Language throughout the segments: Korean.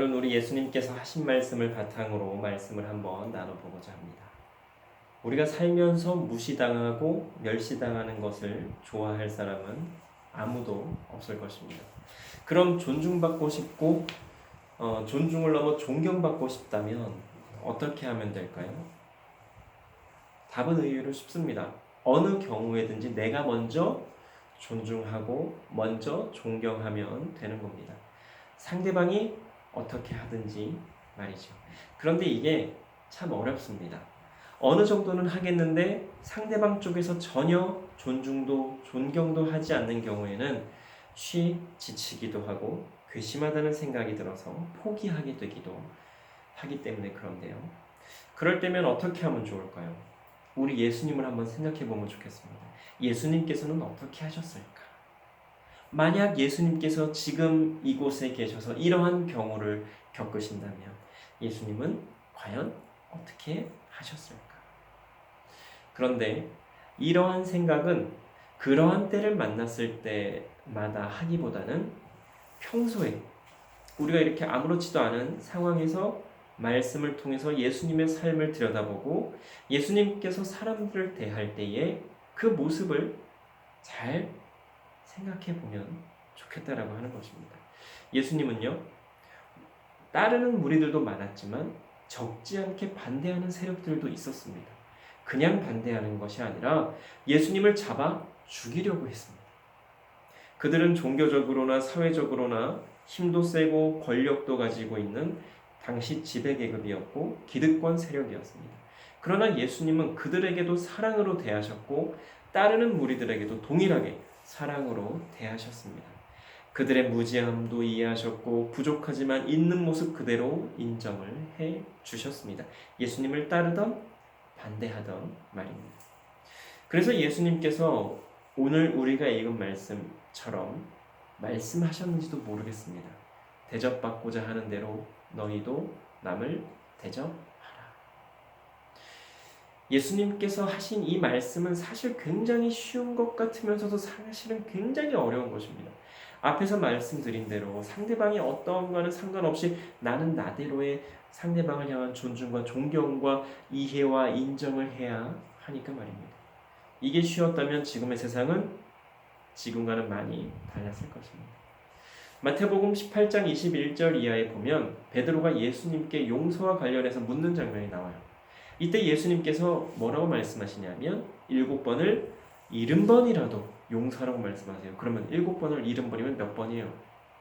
오늘 우리 예수님께서 하신 말씀을 바탕으로 말씀을 한번 나눠보고자 합니다. 우리가 살면서 무시당하고 멸시당하는 것을 좋아할 사람은 아무도 없을 것입니다. 그럼 존중받고 싶고 존중을 넘어 존경받고 싶다면 어떻게 하면 될까요? 답은 의외로 쉽습니다. 어느 경우에든지 내가 먼저 존중하고 먼저 존경하면 되는 겁니다. 상대방이 어떻게 하든지 말이죠. 그런데 이게 참 어렵습니다. 어느 정도는 하겠는데 상대방 쪽에서 전혀 존중도 존경도 하지 않는 경우에는 지치기도 하고 괘씸하다는 생각이 들어서 포기하게 되기도 하기 때문에 그런데요. 그럴 때면 어떻게 하면 좋을까요? 우리 예수님을 한번 생각해 보면 좋겠습니다. 예수님께서는 어떻게 하셨을까? 만약 예수님께서 지금 이곳에 계셔서 이러한 경우를 겪으신다면 예수님은 과연 어떻게 하셨을까? 그런데 이러한 생각은 그러한 때를 만났을 때마다 하기보다는 평소에 우리가 이렇게 아무렇지도 않은 상황에서 말씀을 통해서 예수님의 삶을 들여다보고 예수님께서 사람들을 대할 때에 그 모습을 잘 생각해 보면 좋겠다라고 하는 것입니다. 예수님은요, 따르는 무리들도 많았지만 적지 않게 반대하는 세력들도 있었습니다. 그냥 반대하는 것이 아니라 예수님을 잡아 죽이려고 했습니다. 그들은 종교적으로나 사회적으로나 힘도 세고 권력도 가지고 있는 당시 지배계급이었고 기득권 세력이었습니다. 그러나 예수님은 그들에게도 사랑으로 대하셨고 따르는 무리들에게도 동일하게 사랑으로 대하셨습니다. 그들의 무지함도 이해하셨고 부족하지만 있는 모습 그대로 인정을 해 주셨습니다. 예수님을 따르던 반대하던 말입니다. 그래서 예수님께서 오늘 우리가 읽은 말씀처럼 말씀하셨는지도 모르겠습니다. 대접받고자 하는 대로 너희도 남을 대접하라. 예수님께서 하신 이 말씀은 사실 굉장히 쉬운 것 같으면서도 사실은 굉장히 어려운 것입니다. 앞에서 말씀드린 대로 상대방이 어떠한가는 상관없이 나는 나대로의 상대방을 향한 존중과 존경과 이해와 인정을 해야 하니까 말입니다. 이게 쉬웠다면 지금의 세상은 지금과는 많이 달랐을 것입니다. 마태복음 18장 21절 이하에 보면 베드로가 예수님께 용서와 관련해서 묻는 장면이 나와요. 이때 예수님께서 뭐라고 말씀하시냐면 7번을 70번이라도 용서하라고 말씀하세요. 그러면 7번을 70번이면 몇 번이에요?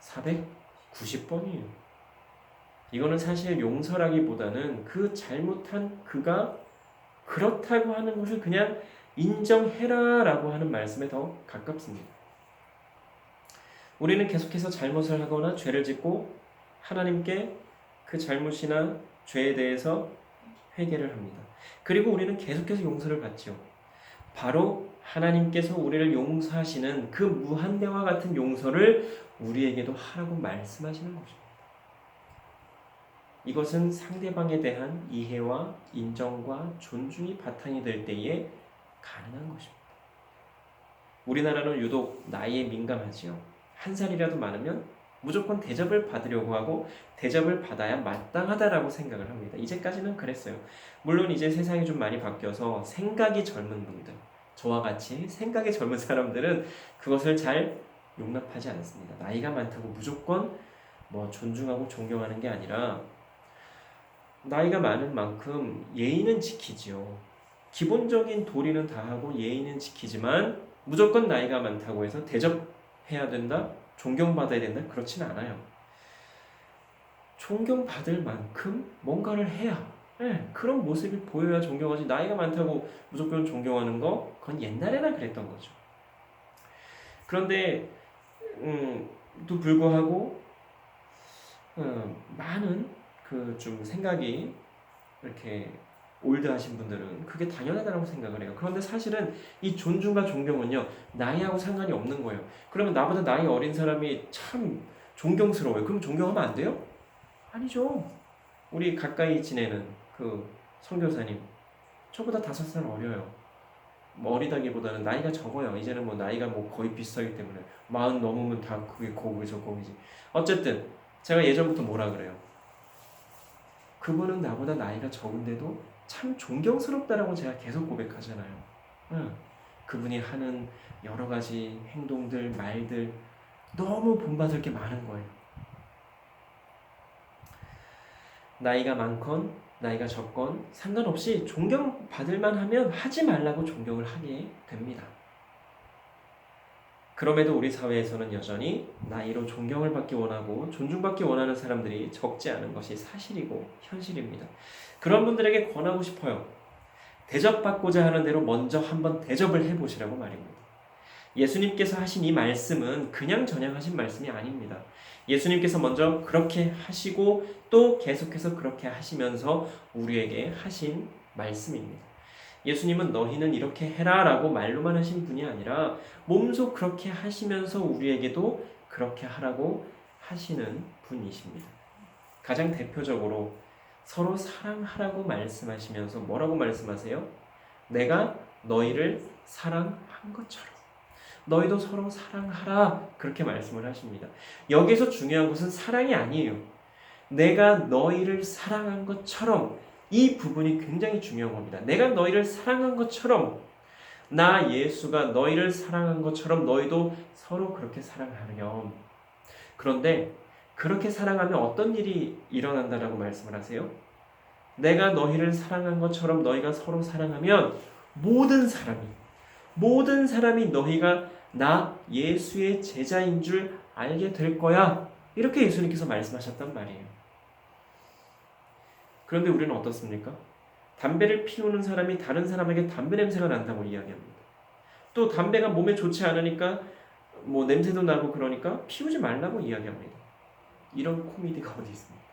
490번이에요. 이거는 사실 용서라기보다는 그 잘못한 그가 그렇다고 하는 것을 그냥 인정해라 라고 하는 말씀에 더 가깝습니다. 우리는 계속해서 잘못을 하거나 죄를 짓고 하나님께 그 잘못이나 죄에 대해서 회개를 합니다. 그리고 우리는 계속해서 용서를 받죠. 바로 하나님께서 우리를 용서하시는 그 무한대와 같은 용서를 우리에게도 하라고 말씀하시는 것입니다. 이것은 상대방에 대한 이해와 인정과 존중이 바탕이 될 때에 가능한 것입니다. 우리나라는 유독 나이에 민감하지요. 한 살이라도 많으면 무조건 대접을 받으려고 하고 대접을 받아야 마땅하다라고 생각을 합니다. 이제까지는 그랬어요. 물론 이제 세상이 좀 많이 바뀌어서 생각이 젊은 분들, 저와 같이 생각이 젊은 사람들은 그것을 잘 용납하지 않습니다. 나이가 많다고 무조건 존중하고 존경하는 게 아니라 나이가 많은 만큼 예의는 지키지요. 기본적인 도리는 다 하고 예의는 지키지만 무조건 나이가 많다고 해서 대접해야 된다? 존경받아야 된다? 그렇진 않아요. 존경받을 만큼 뭔가를 해야 그런 모습이 보여야 존경하지. 나이가 많다고 무조건 존경하는 거 그건 옛날에나 그랬던 거죠. 그런데 또 불구하고 많은 그 좀 생각이 이렇게 올드하신 분들은 그게 당연하다고 생각을 해요. 그런데 사실은 이 존중과 존경은요 나이하고 상관이 없는 거예요. 그러면 나보다 나이 어린 사람이 참 존경스러워요. 그럼 존경하면 안 돼요? 아니죠. 우리 가까이 지내는 그 선교사님 저보다 5살 어려요. 어리다기보다는 나이가 적어요. 이제는 나이가 거의 비슷하기 때문에 40 넘으면 다 그게 거기서 거기지. 어쨌든 제가 예전부터 뭐라 그래요? 그분은 나보다 나이가 적은데도 참 존경스럽다라고 제가 계속 고백하잖아요. 응. 그분이 하는 여러 가지 행동들, 말들 너무 본받을 게 많은 거예요. 나이가 많건 나이가 적건 상관없이 존경받을 만하면 하지 말라고 존경을 하게 됩니다. 그럼에도 우리 사회에서는 여전히 나이로 존경을 받기 원하고 존중받기 원하는 사람들이 적지 않은 것이 사실이고 현실입니다. 그런 분들에게 권하고 싶어요. 대접받고자 하는 대로 먼저 한번 대접을 해보시라고 말입니다. 예수님께서 하신 이 말씀은 그냥 전향하신 말씀이 아닙니다. 예수님께서 먼저 그렇게 하시고 또 계속해서 그렇게 하시면서 우리에게 하신 말씀입니다. 예수님은 너희는 이렇게 해라 라고 말로만 하신 분이 아니라 몸소 그렇게 하시면서 우리에게도 그렇게 하라고 하시는 분이십니다. 가장 대표적으로 서로 사랑하라고 말씀하시면서 뭐라고 말씀하세요? 내가 너희를 사랑한 것처럼 너희도 서로 사랑하라 그렇게 말씀을 하십니다. 여기서 중요한 것은 사랑이 아니에요. 내가 너희를 사랑한 것처럼 이 부분이 굉장히 중요한 겁니다. 내가 너희를 사랑한 것처럼 나 예수가 너희를 사랑한 것처럼 너희도 서로 그렇게 사랑하렴. 그런데 그렇게 사랑하면 어떤 일이 일어난다라고 말씀을 하세요? 내가 너희를 사랑한 것처럼 너희가 서로 사랑하면 모든 사람이 너희가 나 예수의 제자인 줄 알게 될 거야. 이렇게 예수님께서 말씀하셨단 말이에요. 그런데 우리는 어떻습니까? 담배를 피우는 사람이 다른 사람에게 담배 냄새가 난다고 이야기합니다. 또 담배가 몸에 좋지 않으니까 뭐 냄새도 나고 그러니까 피우지 말라고 이야기합니다. 이런 코미디가 어디 있습니까?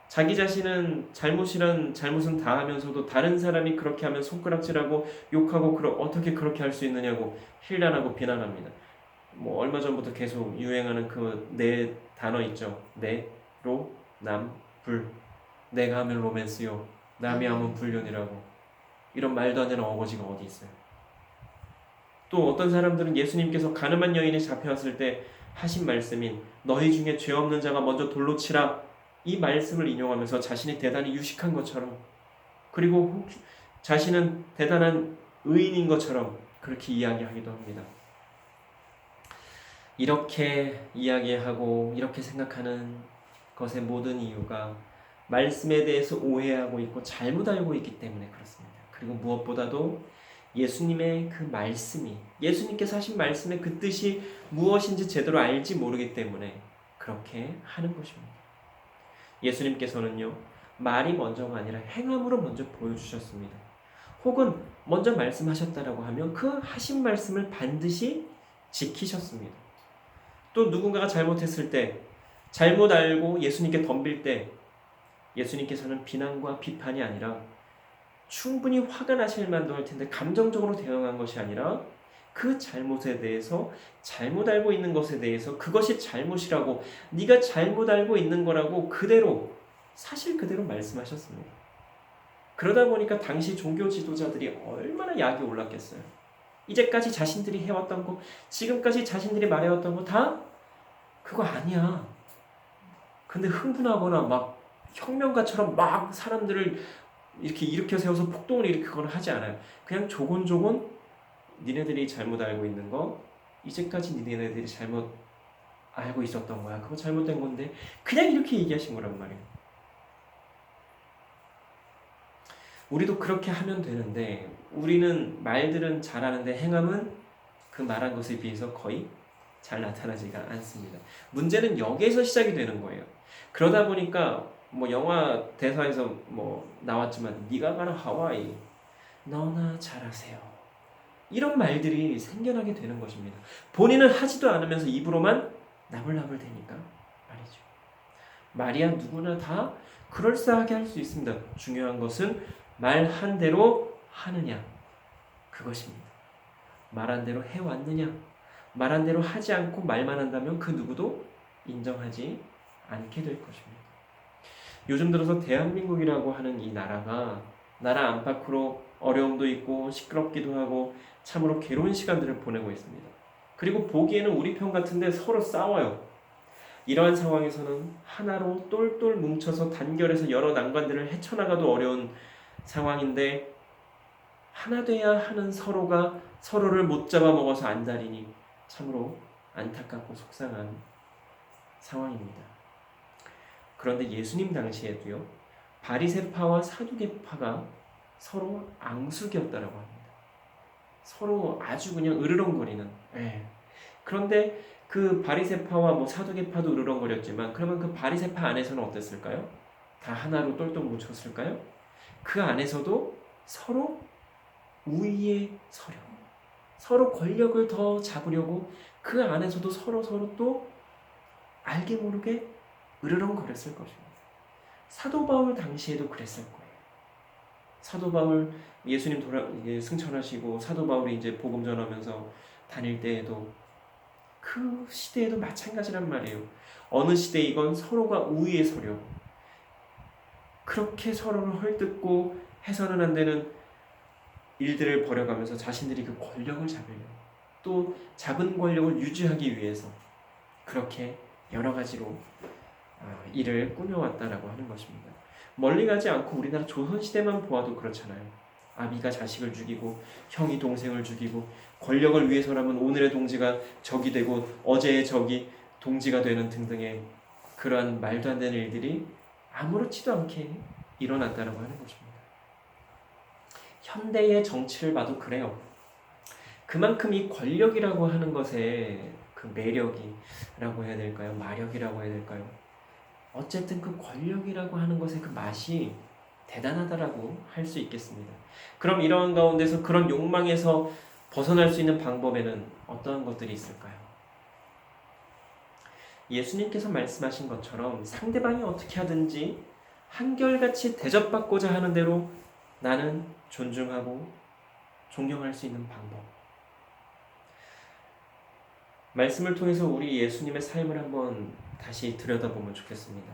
자기 자신은 잘못은 다 하면서도 다른 사람이 그렇게 하면 손가락질하고 욕하고 어떻게 그렇게 할 수 있느냐고 힐난하고 비난합니다. 뭐 얼마 전부터 계속 유행하는 그 네 단어 있죠. 네, 로, 남, 불. 내가 하면 로맨스요. 남이 하면 불륜이라고. 이런 말도 안 되는 어거지가 어디 있어요. 또 어떤 사람들은 예수님께서 가늠한 여인이 잡혀왔을 때 하신 말씀인 너희 중에 죄 없는 자가 먼저 돌로 치라 이 말씀을 인용하면서 자신이 대단히 유식한 것처럼 그리고 자신은 대단한 의인인 것처럼 그렇게 이야기하기도 합니다. 이렇게 이야기하고 이렇게 생각하는 것의 모든 이유가 말씀에 대해서 오해하고 있고 잘못 알고 있기 때문에 그렇습니다. 그리고 무엇보다도 예수님의 그 말씀이 예수님께서 하신 말씀의 그 뜻이 무엇인지 제대로 알지 모르기 때문에 그렇게 하는 것입니다. 예수님께서는요 말이 먼저가 아니라 행함으로 먼저 보여주셨습니다. 혹은 먼저 말씀하셨다라고 하면 그 하신 말씀을 반드시 지키셨습니다. 또 누군가가 잘못했을 때 잘못 알고 예수님께 덤빌 때 예수님께서는 비난과 비판이 아니라 충분히 화가 나실 만도 할 텐데 감정적으로 대응한 것이 아니라 그 잘못에 대해서 잘못 알고 있는 것에 대해서 그것이 잘못이라고 네가 잘못 알고 있는 거라고 그대로 사실 그대로 말씀하셨습니다. 그러다 보니까 당시 종교 지도자들이 얼마나 약이 올랐겠어요. 이제까지 자신들이 해왔던 거 지금까지 자신들이 말해왔던 거 다 그거 아니야. 근데 흥분하거나 막 혁명가처럼 막 사람들을 이렇게 일으켜 세워서 폭동을 일으키거나 하지 않아요. 그냥 조곤조곤 니네들이 잘못 알고 있는 거 이제까지 니네들이 잘못 알고 있었던 거야. 그거 잘못된 건데 그냥 이렇게 얘기하신 거란 말이에요. 우리도 그렇게 하면 되는데 우리는 말들은 잘하는데 행함은 그 말한 것에 비해서 거의 잘 나타나지가 않습니다. 문제는 여기에서 시작이 되는 거예요. 그러다 보니까 뭐 영화 대사에서 뭐 나왔지만 네가 가라 하와이 너나 잘하세요 이런 말들이 생겨나게 되는 것입니다. 본인은 하지도 않으면서 입으로만 나불나불 대니까 말이죠. 말이야 누구나 다 그럴싸하게 할 수 있습니다. 중요한 것은 말한 대로 하느냐 그것입니다. 말한 대로 해왔느냐 말한 대로 하지 않고 말만 한다면 그 누구도 인정하지 않게 될 것입니다. 요즘 들어서 대한민국이라고 하는 이 나라가 나라 안팎으로 어려움도 있고 시끄럽기도 하고 참으로 괴로운 시간들을 보내고 있습니다. 그리고 보기에는 우리 편 같은데 서로 싸워요. 이러한 상황에서는 하나로 똘똘 뭉쳐서 단결해서 여러 난관들을 헤쳐나가도 어려운 상황인데 하나 돼야 하는 서로가 서로를 못 잡아먹어서 안달이니 참으로 안타깝고 속상한 상황입니다. 그런데 예수님 당시에도요, 바리새파와 사두개파가 서로 앙숙이었다라고 합니다. 서로 아주 그냥 으르렁거리는. 예. 그런데 그 바리새파와 뭐 사두개파도 으르렁거렸지만 그러면 그 바리새파 안에서는 어땠을까요? 다 하나로 똘똘 뭉쳤을까요? 그 안에서도 서로 우위에 서려, 서로 권력을 더 잡으려고 그 안에서도 서로 또 알게 모르게 으르렁거렸을 것입니다. 사도 바울 당시에도 그랬을 거예요. 사도 바울 예수님 승천하시고 사도 바울이 이제 복음 전하면서 다닐 때에도 그 시대에도 마찬가지란 말이에요. 어느 시대이건 서로가 우위에 서려 그렇게 서로를 헐뜯고 해서는 안 되는 일들을 벌여가면서 자신들이 그 권력을 잡으려 또 잡은 권력을 유지하기 위해서 그렇게 여러 가지로 일을 꾸며왔다라고 하는 것입니다. 멀리 가지 않고 우리나라 조선시대만 보아도 그렇잖아요. 아비가 자식을 죽이고 형이 동생을 죽이고 권력을 위해서라면 오늘의 동지가 적이 되고 어제의 적이 동지가 되는 등등의 그러한 말도 안 되는 일들이 아무렇지도 않게 일어났다라고 하는 것입니다. 현대의 정치를 봐도 그래요. 그만큼 이 권력이라고 하는 것에 그 매력이라고 해야 될까요? 마력이라고 해야 될까요? 어쨌든 그 권력이라고 하는 것의 그 맛이 대단하다라고 할 수 있겠습니다. 그럼 이러한 가운데서 그런 욕망에서 벗어날 수 있는 방법에는 어떠한 것들이 있을까요? 예수님께서 말씀하신 것처럼 상대방이 어떻게 하든지 한결같이 대접받고자 하는 대로 나는 존중하고 존경할 수 있는 방법. 말씀을 통해서 우리 예수님의 삶을 한번 다시 들여다보면 좋겠습니다.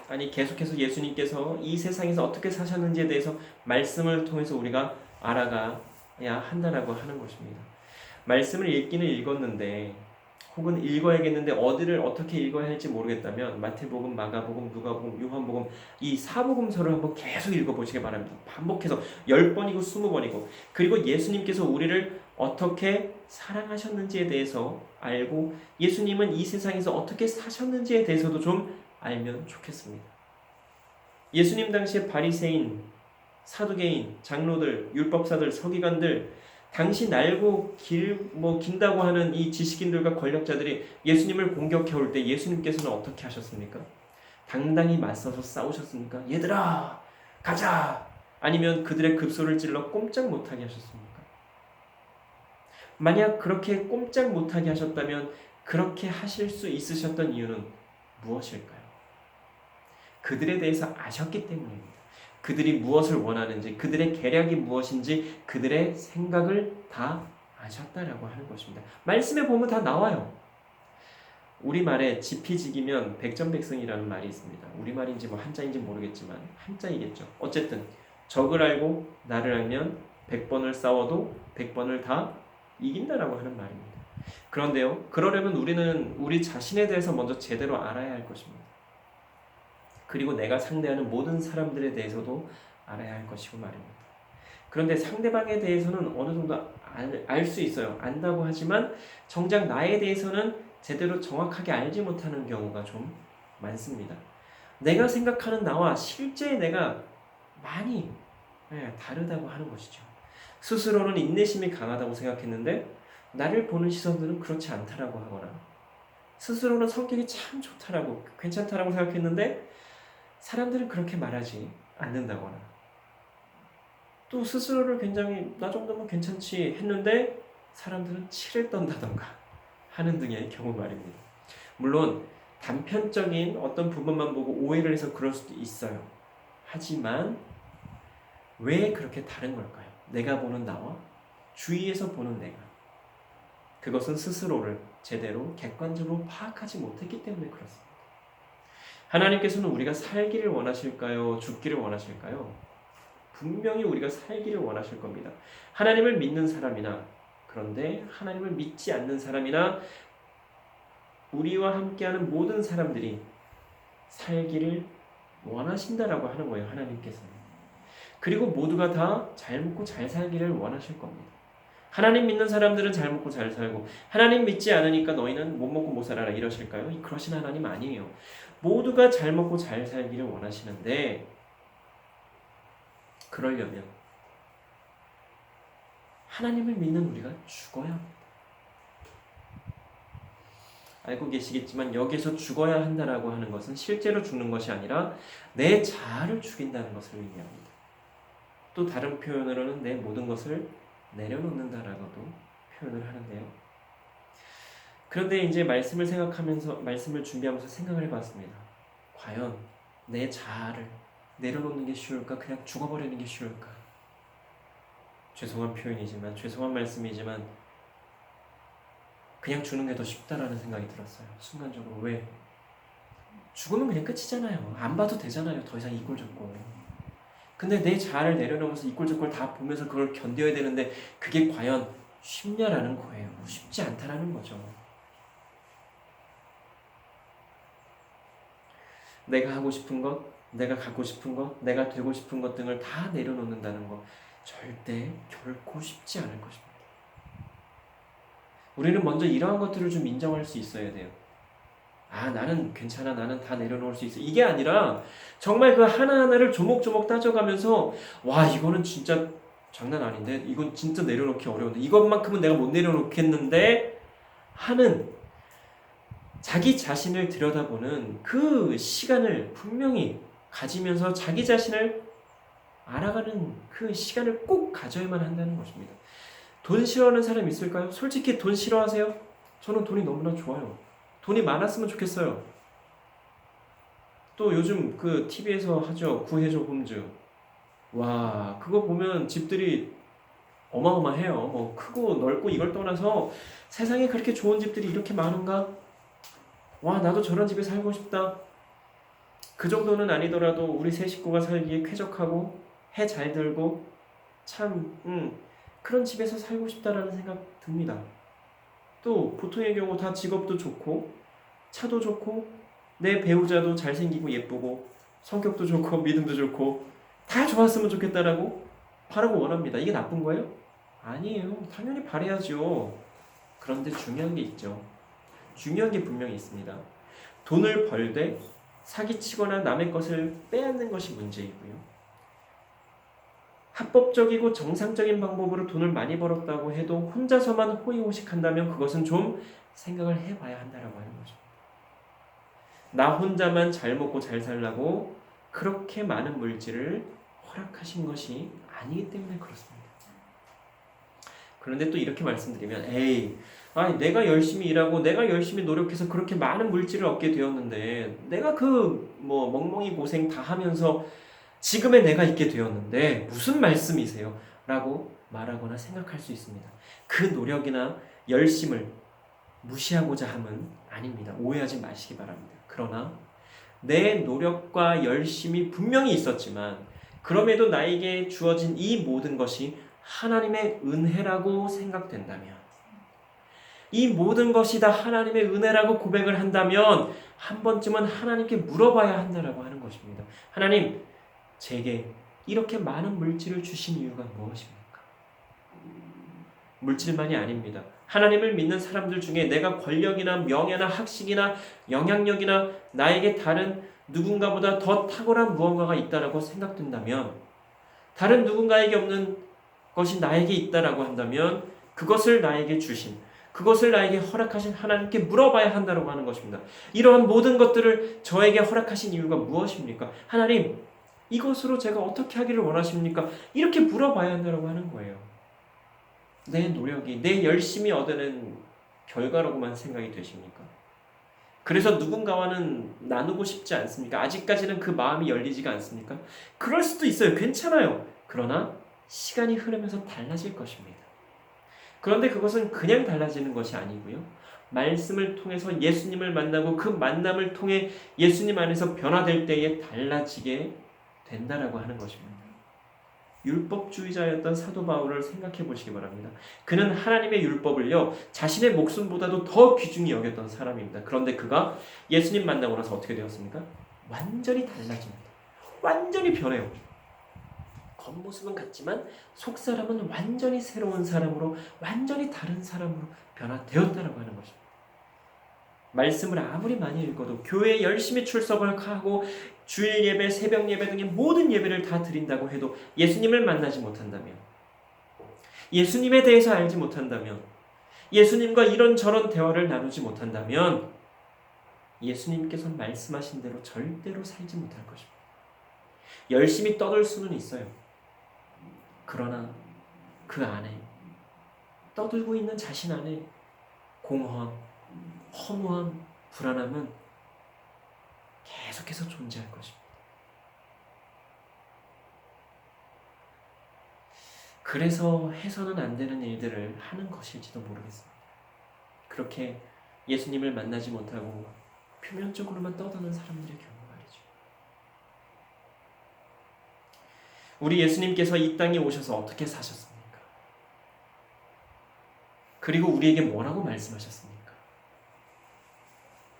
아니 계속해서 예수님께서 이 세상에서 어떻게 사셨는지에 대해서 말씀을 통해서 우리가 알아가야 한다라고 하는 것입니다. 말씀을 읽기는 읽었는데 혹은 읽어야겠는데 어디를 어떻게 읽어야 할지 모르겠다면 마태복음, 마가복음, 누가복음, 요한복음 이 사복음서를 한번 계속 읽어보시기 바랍니다. 반복해서 10번이고 20번이고 그리고 예수님께서 우리를 어떻게 사랑하셨는지에 대해서 알고 예수님은 이 세상에서 어떻게 사셨는지에 대해서도 좀 알면 좋겠습니다. 예수님 당시에 바리새인, 사두개인, 장로들, 율법사들, 서기관들 당시 날고 긴다고 하는 이 지식인들과 권력자들이 예수님을 공격해 올 때 예수님께서는 어떻게 하셨습니까? 당당히 맞서서 싸우셨습니까? 얘들아 가자! 아니면 그들의 급소를 찔러 꼼짝 못하게 하셨습니까? 만약 그렇게 꼼짝 못하게 하셨다면 그렇게 하실 수 있으셨던 이유는 무엇일까요? 그들에 대해서 아셨기 때문입니다. 그들이 무엇을 원하는지, 그들의 계략이 무엇인지, 그들의 생각을 다 아셨다라고 하는 것입니다. 말씀에 보면 다 나와요. 우리말에 지피지기면 백전백승이라는 말이 있습니다. 우리말인지 뭐 한자인지 모르겠지만 한자이겠죠. 어쨌든 적을 알고 나를 알면 100번을 싸워도 100번을 다 이긴다라고 하는 말입니다. 그런데요, 그러려면 우리는 우리 자신에 대해서 먼저 제대로 알아야 할 것입니다. 그리고 내가 상대하는 모든 사람들에 대해서도 알아야 할 것이고 말입니다. 그런데 상대방에 대해서는 어느 정도 알 수 있어요. 안다고 하지만 정작 나에 대해서는 제대로 정확하게 알지 못하는 경우가 좀 많습니다. 내가 생각하는 나와 실제 내가 많이 다르다고 하는 것이죠. 스스로는 인내심이 강하다고 생각했는데 나를 보는 시선들은 그렇지 않다라고 하거나 스스로는 성격이 참 좋다라고 괜찮다라고 생각했는데 사람들은 그렇게 말하지 않는다거나 또 스스로를 굉장히 나 정도면 괜찮지 했는데 사람들은 치를 떤다던가 하는 등의 경우 말입니다. 물론 단편적인 어떤 부분만 보고 오해를 해서 그럴 수도 있어요. 하지만 왜 그렇게 다른 걸까요? 내가 보는 나와 주위에서 보는 내가 그것은 스스로를 제대로 객관적으로 파악하지 못했기 때문에 그렇습니다. 하나님께서는 우리가 살기를 원하실까요? 죽기를 원하실까요? 분명히 우리가 살기를 원하실 겁니다. 하나님을 믿는 사람이나 그런데 하나님을 믿지 않는 사람이나 우리와 함께하는 모든 사람들이 살기를 원하신다라고 하는 거예요. 하나님께서는. 그리고 모두가 다 잘 먹고 잘 살기를 원하실 겁니다. 하나님 믿는 사람들은 잘 먹고 잘 살고 하나님 믿지 않으니까 너희는 못 먹고 못 살아라 이러실까요? 그러신 하나님 아니에요. 모두가 잘 먹고 잘 살기를 원하시는데 그러려면 하나님을 믿는 우리가 죽어야 합니다. 알고 계시겠지만 여기서 죽어야 한다라고 하는 것은 실제로 죽는 것이 아니라 내 자아를 죽인다는 것을 의미합니다. 또 다른 표현으로는 내 모든 것을 내려놓는다라고도 표현을 하는데요. 그런데 이제 말씀을 준비하면서 생각을 해봤습니다. 과연 내 자아를 내려놓는 게 쉬울까? 그냥 죽어버리는 게 쉬울까? 죄송한 표현이지만, 죄송한 말씀이지만 그냥 죽는 게 더 쉽다라는 생각이 들었어요. 순간적으로. 왜? 죽으면 그냥 끝이잖아요. 안 봐도 되잖아요. 더 이상 이꼴저꼴. 근데 내 자아를 내려놓으면서 이꼴저꼴 다 보면서 그걸 견뎌야 되는데 그게 과연 쉽냐라는 거예요. 쉽지 않다라는 거죠. 내가 하고 싶은 것, 내가 갖고 싶은 것, 내가 되고 싶은 것 등을 다 내려놓는다는 것 절대 결코 쉽지 않을 것입니다. 우리는 먼저 이러한 것들을 좀 인정할 수 있어야 돼요. 아, 나는 괜찮아. 나는 다 내려놓을 수 있어. 이게 아니라 정말 그 하나하나를 조목조목 따져가면서 와, 이거는 진짜 장난 아닌데? 이건 진짜 내려놓기 어려운데? 이것만큼은 내가 못 내려놓겠는데? 하는 자기 자신을 들여다보는 그 시간을 분명히 가지면서 자기 자신을 알아가는 그 시간을 꼭 가져야만 한다는 것입니다. 돈 싫어하는 사람 있을까요? 솔직히 돈 싫어하세요? 저는 돈이 너무나 좋아요. 돈이 많았으면 좋겠어요. 또 요즘 그 TV에서 하죠. 구해줘 홈즈. 와, 그거 보면 집들이 어마어마해요. 뭐 크고 넓고 이걸 떠나서 세상에 그렇게 좋은 집들이 이렇게 많은가? 와, 나도 저런 집에 살고 싶다. 그 정도는 아니더라도 우리 세 식구가 살기에 쾌적하고 해 잘 들고 참 그런 집에서 살고 싶다라는 생각 듭니다. 또 보통의 경우 다 직업도 좋고 차도 좋고 내 배우자도 잘생기고 예쁘고 성격도 좋고 믿음도 좋고 다 좋았으면 좋겠다라고 바라고 원합니다. 이게 나쁜 거예요? 아니에요. 당연히 바라야죠. 그런데 중요한 게 있죠. 중요한 게 분명히 있습니다. 돈을 벌되 사기치거나 남의 것을 빼앗는 것이 문제이고요. 합법적이고 정상적인 방법으로 돈을 많이 벌었다고 해도 혼자서만 호의호식한다면 그것은 좀 생각을 해봐야 한다라고 하는 거죠. 나 혼자만 잘 먹고 잘 살라고 그렇게 많은 물질을 허락하신 것이 아니기 때문에 그렇습니다. 그런데 또 이렇게 말씀드리면 에이, 내가 열심히 일하고 내가 열심히 노력해서 그렇게 많은 물질을 얻게 되었는데 내가 멍멍이 고생 다 하면서 지금의 내가 있게 되었는데 무슨 말씀이세요? 라고 말하거나 생각할 수 있습니다. 그 노력이나 열심을 무시하고자 함은 아닙니다. 오해하지 마시기 바랍니다. 그러나 내 노력과 열심이 분명히 있었지만 그럼에도 나에게 주어진 이 모든 것이 하나님의 은혜라고 생각된다면 이 모든 것이 다 하나님의 은혜라고 고백을 한다면 한 번쯤은 하나님께 물어봐야 한다라고 하는 것입니다. 하나님, 제게 이렇게 많은 물질을 주신 이유가 무엇입니까? 물질만이 아닙니다. 하나님을 믿는 사람들 중에 내가 권력이나 명예나 학식이나 영향력이나 나에게 다른 누군가보다 더 탁월한 무언가가 있다라고 생각된다면 다른 누군가에게 없는 것이 나에게 있다라고 한다면 그것을 나에게 주신 그것을 나에게 허락하신 하나님께 물어봐야 한다라고 하는 것입니다. 이러한 모든 것들을 저에게 허락하신 이유가 무엇입니까? 하나님, 이것으로 제가 어떻게 하기를 원하십니까? 이렇게 물어봐야 한다고 하는 거예요. 내 노력이, 내 열심히 얻어낸 결과라고만 생각이 되십니까? 그래서 누군가와는 나누고 싶지 않습니까? 아직까지는 그 마음이 열리지가 않습니까? 그럴 수도 있어요. 괜찮아요. 그러나 시간이 흐르면서 달라질 것입니다. 그런데 그것은 그냥 달라지는 것이 아니고요. 말씀을 통해서 예수님을 만나고 그 만남을 통해 예수님 안에서 변화될 때에 달라지게 된다라고 하는 것입니다. 율법주의자였던 사도 바울을 생각해 보시기 바랍니다. 그는 하나님의 율법을요 자신의 목숨보다도 더 귀중히 여겼던 사람입니다. 그런데 그가 예수님 만나고 나서 어떻게 되었습니까? 완전히 달라집니다. 완전히 변해요. 겉모습은 같지만 속사람은 완전히 새로운 사람으로, 완전히 다른 사람으로 변화되었다라고 하는 것입니다. 말씀을 아무리 많이 읽어도, 교회에 열심히 출석을 하고 주일 예배, 새벽 예배 등의 모든 예배를 다 드린다고 해도 예수님을 만나지 못한다면, 예수님에 대해서 알지 못한다면, 예수님과 이런저런 대화를 나누지 못한다면 예수님께서 말씀하신 대로 절대로 살지 못할 것입니다. 열심히 떠들 수는 있어요. 그러나 그 안에, 떠들고 있는 자신 안에 공허함, 허무함, 불안함은 계속해서 존재할 것입니다. 그래서 해서는 안 되는 일들을 하는 것일지도 모르겠습니다. 그렇게 예수님을 만나지 못하고 표면적으로만 떠드는 사람들의 경우 말이죠. 우리 예수님께서 이 땅에 오셔서 어떻게 사셨습니까? 그리고 우리에게 뭐라고 말씀하셨습니까?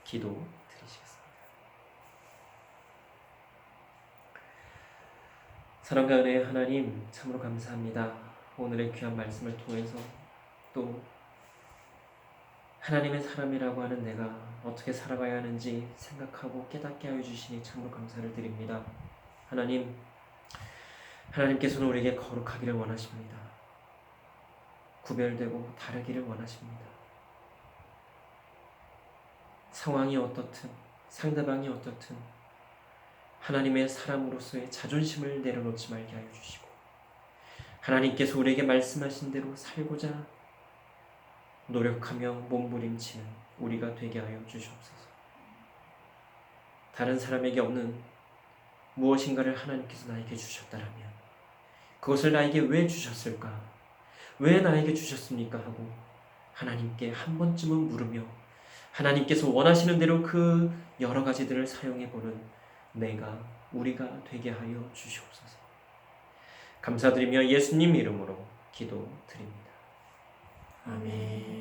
기도 드리시겠습니다. 사랑과 은혜의 하나님, 참으로 감사합니다. 오늘의 귀한 말씀을 통해서 또 하나님의 사람이라고 하는 내가 어떻게 살아가야 하는지 생각하고 깨닫게 하여 주시니 참으로 감사를 드립니다. 하나님께서는 우리에게 거룩하기를 원하십니다. 구별되고 다르기를 원하십니다. 상황이 어떻든, 상대방이 어떻든 하나님의 사람으로서의 자존심을 내려놓지 말게 하여 주시고, 하나님께서 우리에게 말씀하신 대로 살고자 노력하며 몸부림치는 우리가 되게 하여 주시옵소서. 다른 사람에게 없는 무엇인가를 하나님께서 나에게 주셨다라면 그것을 나에게 왜 주셨을까? 왜 나에게 주셨습니까? 하고 하나님께 한 번쯤은 물으며 하나님께서 원하시는 대로 그 여러 가지들을 사용해보는 우리가 되게 하여 주시옵소서. 감사드리며 예수님 이름으로 기도드립니다. 아멘.